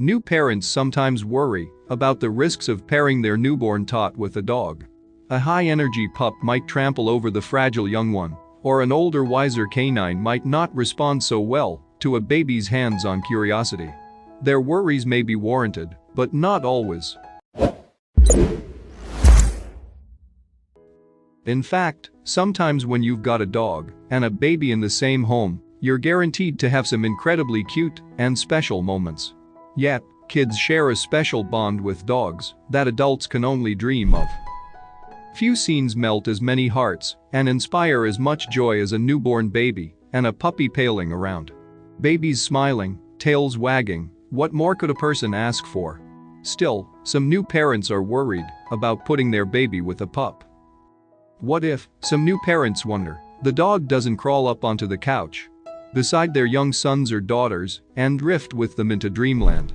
New parents sometimes worry about the risks of pairing their newborn tot with a dog. A high-energy pup might trample over the fragile young one, or an older, wiser canine might not respond so well to a baby's hands-on curiosity. Their worries may be warranted, but not always. In fact, sometimes when you've got a dog and a baby in the same home, you're guaranteed to have some incredibly cute and special moments. Yet, kids share a special bond with dogs that adults can only dream of. Few scenes melt as many hearts and inspire as much joy as a newborn baby and a puppy paling around. Babies smiling, tails wagging, what more could a person ask for? Still, some new parents are worried about putting their baby with a pup. What if, some new parents wonder, the dog doesn't crawl up onto the couch beside their young sons or daughters and drift with them into dreamland?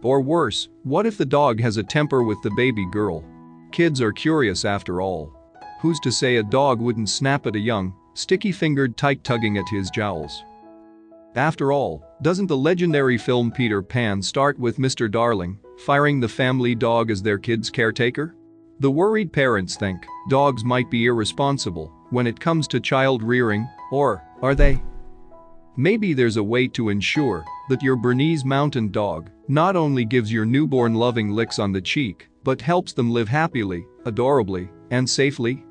Or worse, what if the dog has a temper with the baby girl? Kids are curious after all. Who's to say a dog wouldn't snap at a young, sticky-fingered tyke tugging at his jowls? After all, doesn't the legendary film Peter Pan start with Mr. Darling firing the family dog as their kid's caretaker? The worried parents think dogs might be irresponsible when it comes to child rearing, or are they? Maybe there's a way to ensure that your Bernese Mountain Dog not only gives your newborn loving licks on the cheek, but helps them live happily, adorably, and safely.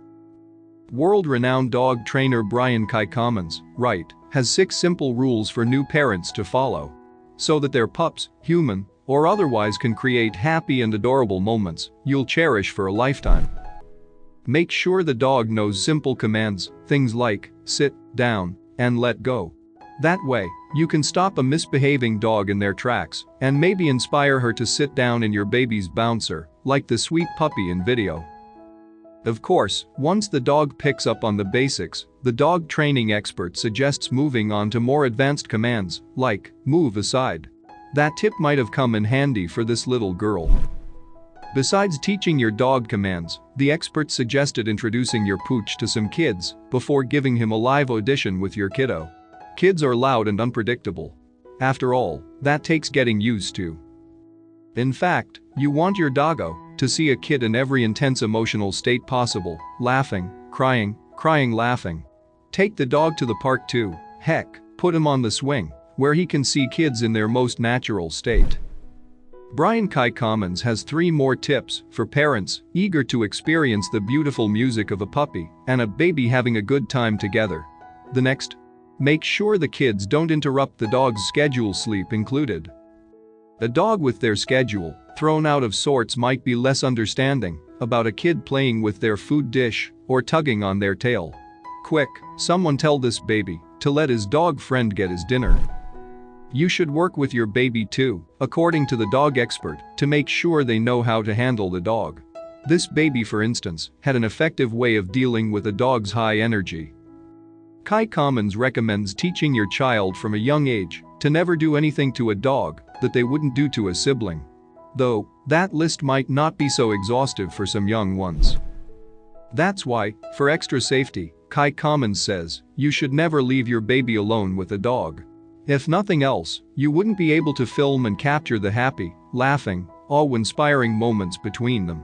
World-renowned dog trainer Brian Commons, right, has 6 simple rules for new parents to follow so that their pups, human or otherwise, can create happy and adorable moments you'll cherish for a lifetime. Make sure the dog knows simple commands, things like sit, down, and let go. That way, you can stop a misbehaving dog in their tracks and maybe inspire her to sit down in your baby's bouncer, like the sweet puppy in video. Of course, once the dog picks up on the basics, the dog training expert suggests moving on to more advanced commands, like move aside. That tip might have come in handy for this little girl. Besides teaching your dog commands, the expert suggested introducing your pooch to some kids before giving him a live audition with your kiddo. Kids are loud and unpredictable. After all, that takes getting used to. In fact, you want your doggo to see a kid in every intense emotional state possible, laughing, crying, laughing. Take the dog to the park too, heck, put him on the swing, where he can see kids in their most natural state. Brian Commons has 3 more tips for parents eager to experience the beautiful music of a puppy and a baby having a good time together. The next, make sure the kids don't interrupt the dog's schedule, sleep included. A dog with their schedule thrown out of sorts might be less understanding about a kid playing with their food dish or tugging on their tail. Quick, someone tell this baby to let his dog friend get his dinner. You should work with your baby too, according to the dog expert, to make sure they know how to handle the dog. This baby, for instance, had an effective way of dealing with a dog's high energy. Commons recommends teaching your child from a young age to never do anything to a dog that they wouldn't do to a sibling. Though, that list might not be so exhaustive for some young ones. That's why, for extra safety, Commons says, you should never leave your baby alone with a dog. If nothing else, you wouldn't be able to film and capture the happy, laughing, awe-inspiring moments between them.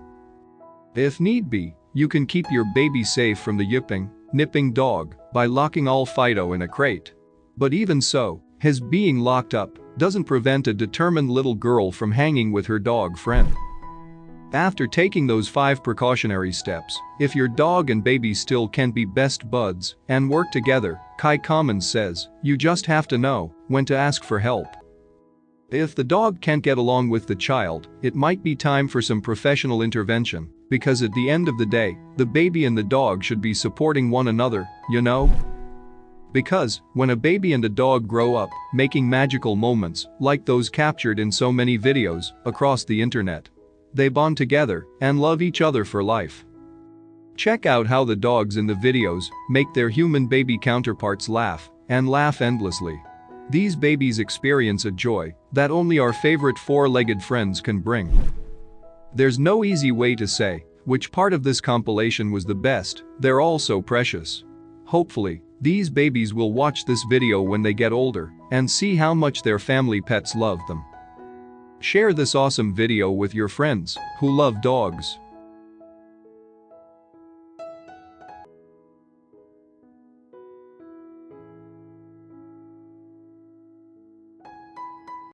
If need be, you can keep your baby safe from the yipping, nipping dog by locking all Fido in a crate. But even so, his being locked up doesn't prevent a determined little girl from hanging with her dog friend. After taking those 5 precautionary steps, if your dog and baby still can't be best buds and work together, Commons says, you just have to know when to ask for help. If the dog can't get along with the child, it might be time for some professional intervention, because at the end of the day, the baby and the dog should be supporting one another, you know? Because, when a baby and a dog grow up, making magical moments, like those captured in so many videos across the internet, they bond together and love each other for life. Check out how the dogs in the videos make their human baby counterparts laugh and laugh endlessly. These babies experience a joy that only our favorite 4-legged friends can bring. There's no easy way to say which part of this compilation was the best, they're all so precious. Hopefully, these babies will watch this video when they get older and see how much their family pets love them. Share this awesome video with your friends who love dogs.